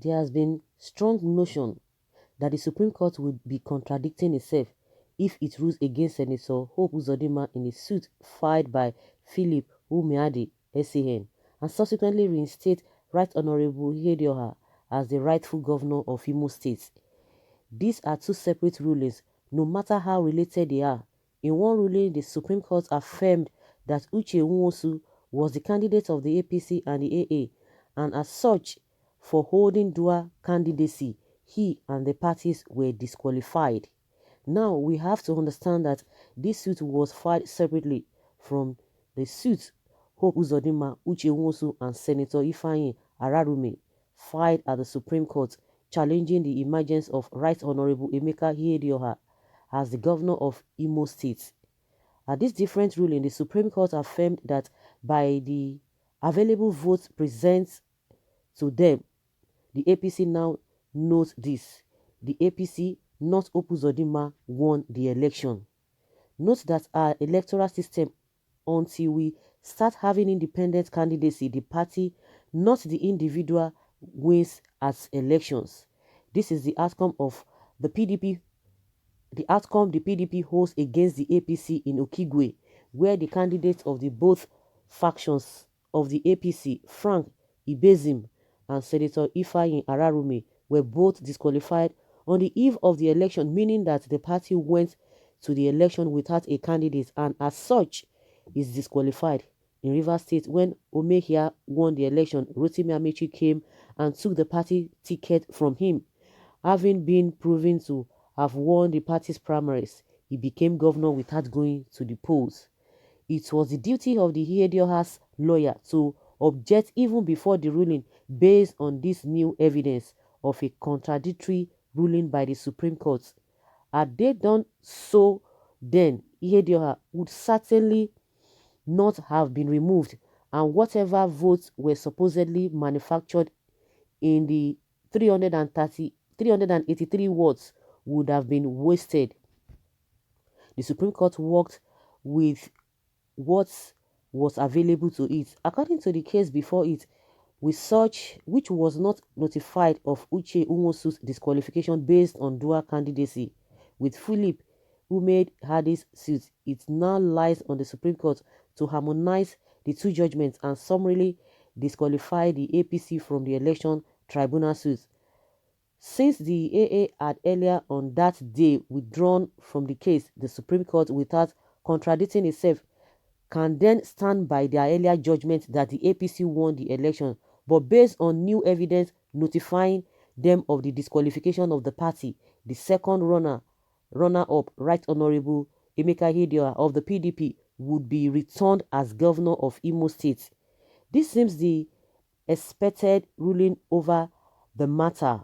there has been strong notion that the Supreme Court would be contradicting itself if it rules against Senator Hope Uzodinma in a suit filed by Philip Umeadi, SAN, and subsequently reinstate Right Honorable Ihedioha as the rightful governor of Imo State. These are two separate rulings, no matter how related they are. In one ruling, the Supreme Court affirmed that Uche Nwosu was the candidate of the APC and the AA, and as such, for holding dual candidacy, he and the parties were disqualified. Now, we have to understand that this suit was filed separately from the suit Hope Uzodinma, Uche Nwosu, and Senator Ifeanyi Ararume filed at the Supreme Court challenging the emergence of Right Honorable Emeka Ihedioha as the governor of Imo State. At this different ruling, the Supreme Court affirmed that by the available votes present to them, the APC now knows this. The APC, not Opuzodinma, won the election. Note that our electoral system, until we start having independent candidacy, the party, not the individual, wins at elections. This is the outcome of the PDP, the outcome the PDP holds against the APC in Okigwe, where the candidates of the both factions of the APC, Frank Ibezim and Senator Ifeanyi Ararume, were both disqualified on the eve of the election, meaning that the party went to the election without a candidate and as such is disqualified. In Rivers State, when Omehia won the election, Rotimi Amechi came and took the party ticket from him. Having been proven to have won the party's primaries, he became governor without going to the polls. It was the duty of the Ihedioha's lawyer to object even before the ruling based on this new evidence of a contradictory ruling by the Supreme Court. Had they done so then, Ihedioha would certainly not have been removed, and whatever votes were supposedly manufactured in the 383 wards would have been wasted. The Supreme Court worked with what was available to it. According to the case before it, with such which was not notified of Uche Nwosu's disqualification based on dual candidacy, with Philip who made Hadi's suit, it now lies on the Supreme Court to harmonize the two judgments and summarily disqualify the APC from the election tribunal suit. Since the AA had earlier on that day withdrawn from the case, the Supreme Court, without contradicting itself, can then stand by their earlier judgment that the APC won the election, but based on new evidence notifying them of the disqualification of the party, the second runner-up, Right Honorable Emeka Ihedioha of the PDP, would be returned as governor of Imo State. This seems the expected ruling over the matter,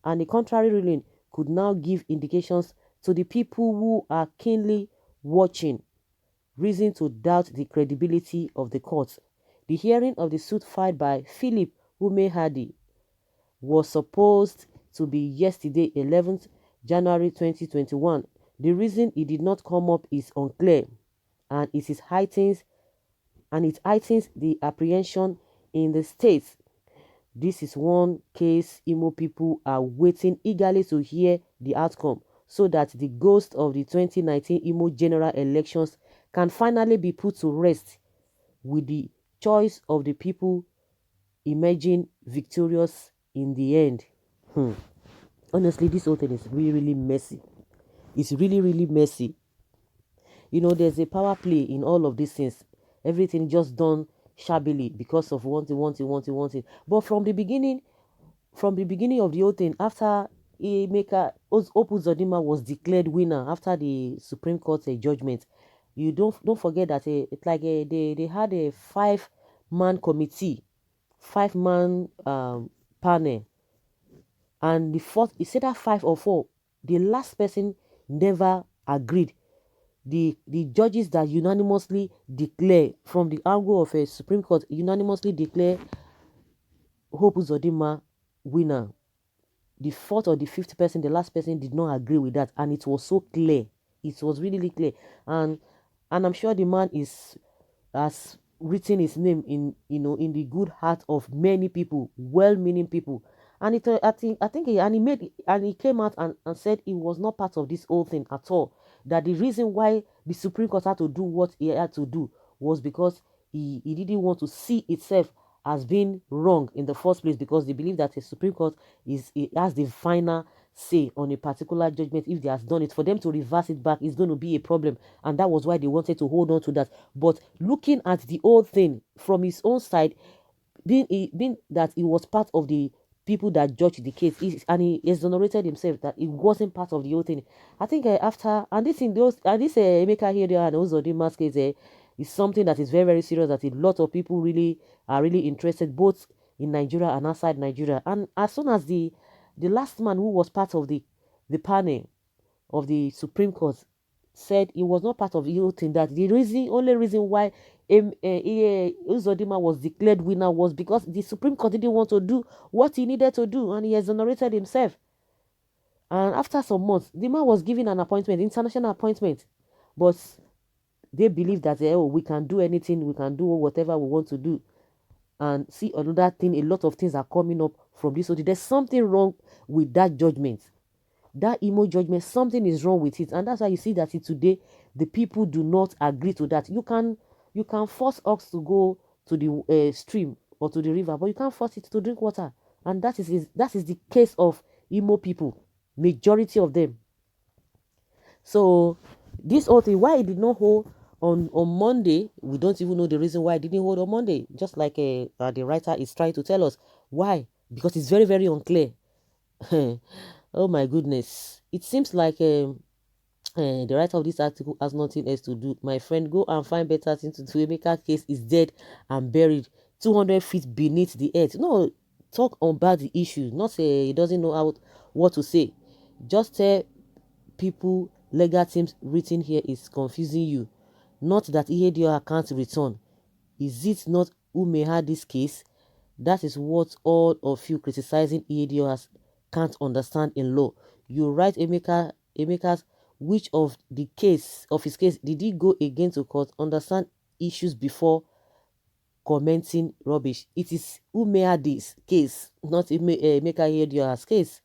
and the contrary ruling could now give indications to the people who are keenly watching reason to doubt the credibility of the court. The hearing of the suit filed by Philip Umehadi was supposed to be yesterday, 11th January 2021. The reason it did not come up is unclear, and it heightens the apprehension in the state. This is one case Imo people are waiting eagerly to hear the outcome, so that the ghost of the 2019 Imo general elections can finally be put to rest, with the choice of the people emerging victorious in the end. Honestly, this whole thing is really, really messy. It's really, really messy. You know, there's a power play in all of these things. Everything just done shabbily because of wanting. But from the beginning of the whole thing, after Opuzodinma was declared winner after the Supreme Court judgment, you don't forget that it's like they had a 5-man committee, 5-man panel, and the fourth, it's either 5 or 4. The last person never agreed. The judges that unanimously declare from the angle of a Supreme Court unanimously declare Hope Uzodinma winner. The fourth or the fifth person, the last person, did not agree with that, and it was so clear. It was really, really clear, and I'm sure the man has written his name in the good heart of many people, well-meaning people, And and he came out and said he was not part of this whole thing at all. That the reason why the Supreme Court had to do what he had to do was because he didn't want to see itself as being wrong in the first place, because they believe that the Supreme Court it has the final say on a particular judgment. If they has done it, for them to reverse it back is going to be a problem, and that was why they wanted to hold on to that. But looking at the whole thing from his own side, being that he was part of the people that judged the case, and he exonerated himself that he wasn't part of the whole thing. I think after, and this in those and this Emeka Ihedioha and Uzodinma's case is something that is very, very serious, that a lot of people really are really interested, both in Nigeria and outside Nigeria. And as soon as the last man who was part of the panel of the Supreme Court said he was not part of the whole thing, that the only reason why Uzodinma was declared winner was because the Supreme Court didn't want to do what he needed to do, and he exonerated himself. And after some months, the man was given an appointment, international appointment. But they believe that oh, we can do anything, we can do whatever we want to do. And see, another thing, a lot of things are coming up from this. So there's something wrong with that judgment. That Imo judgment, something is wrong with it. And that's why you see that today the people do not agree to that. You can force ox to go to the stream or to the river, but you can't force it to drink water. And that is the case of Imo people, majority of them. So this whole thing, why it did not hold on Monday, we don't even know the reason why it didn't hold on Monday. Just like the writer is trying to tell us why, because it's very, very unclear. Oh my goodness, it seems like the writer of this article has nothing else to do. My friend, go and find better thing to do. Emeka case is dead and buried 200 feet beneath the earth. No, talk about the issue, not say he doesn't know what to say. Just tell people legal teams written here is confusing you, not that Ihedioha can't return. Is it not who may have this case? That is what all of you criticizing Ihedioha can't understand in law. You write Emeka's, which of his case did he go again to court? Understand issues before commenting rubbish. It is Umeadi's case, not Emeka Ihedioha's case.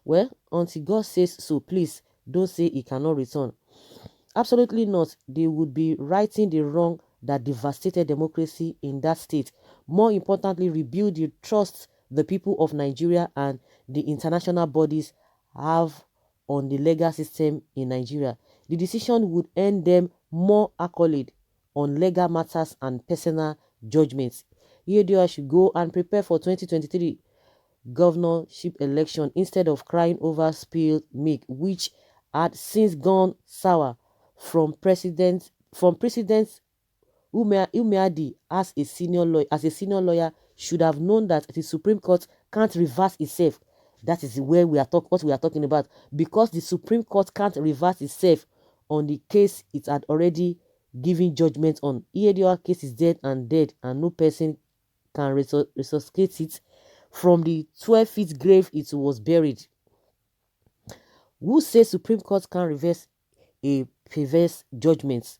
Well, until God says so, please don't say he cannot return. Absolutely not. They would be righting the wrong that devastated democracy in that state. More importantly, rebuild the trust the people of Nigeria and the international bodies have on the legal system in Nigeria. The decision would earn them more accolade on legal matters and personal judgments. Ihedioha should go and prepare for 2023 governorship election instead of crying over spilled milk, which had since gone sour from President Umeadi as a senior lawyer should have known that the Supreme Court can't reverse itself. That is where what we are talking about, because the Supreme Court can't reverse itself on the case it had already given judgment on. Ihedioha case is dead, and no person can resuscitate it from the 12 feet grave it was buried. Who says Supreme Court can reverse a perverse judgment?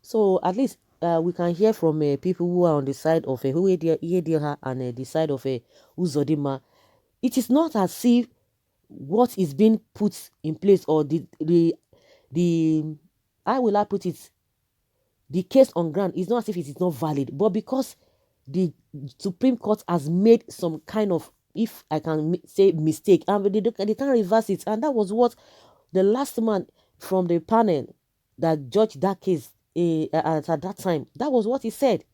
So at least we can hear from people who are on the side of Ihedioha and the side of Uzodinma. It is not as if what is being put in place, or the how will I put it, the case on ground is not as if it is not valid, but because the Supreme Court has made some kind of, if I can say, mistake, and they can't reverse it. And that was what the last man from the panel that judged that case at that time, that was what he said.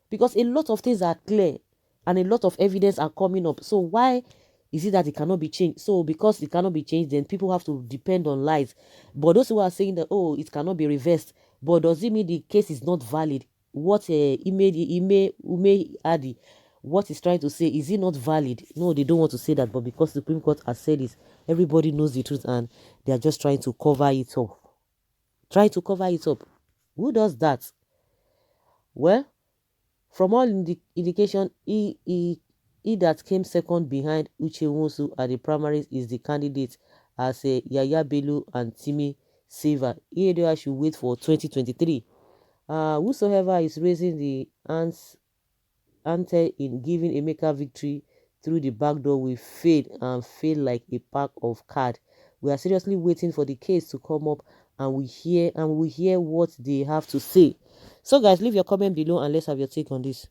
Because a lot of things are clear and a lot of evidence are coming up. So why is it that it cannot be changed? So because it cannot be changed, then people have to depend on lies. But those who are saying that, oh, it cannot be reversed, but does it mean the case is not valid? What Ume Adi, what he's trying to say, is it not valid? No, they don't want to say that, but because the Supreme Court has said it, everybody knows the truth, and they are just trying to cover it up. Who does that? Well, from all indication, he that came second behind Uche Nwosu at the primaries is the candidate as Yaya Bello and Timi Silva. Ihedioha should wait for 2023. Whosoever is raising the ante in giving Emeka victory through the back door will fade and fail like a pack of cards. We are seriously waiting for the case to come up, and we hear what they have to say. So guys, leave your comment below and let's have your take on this.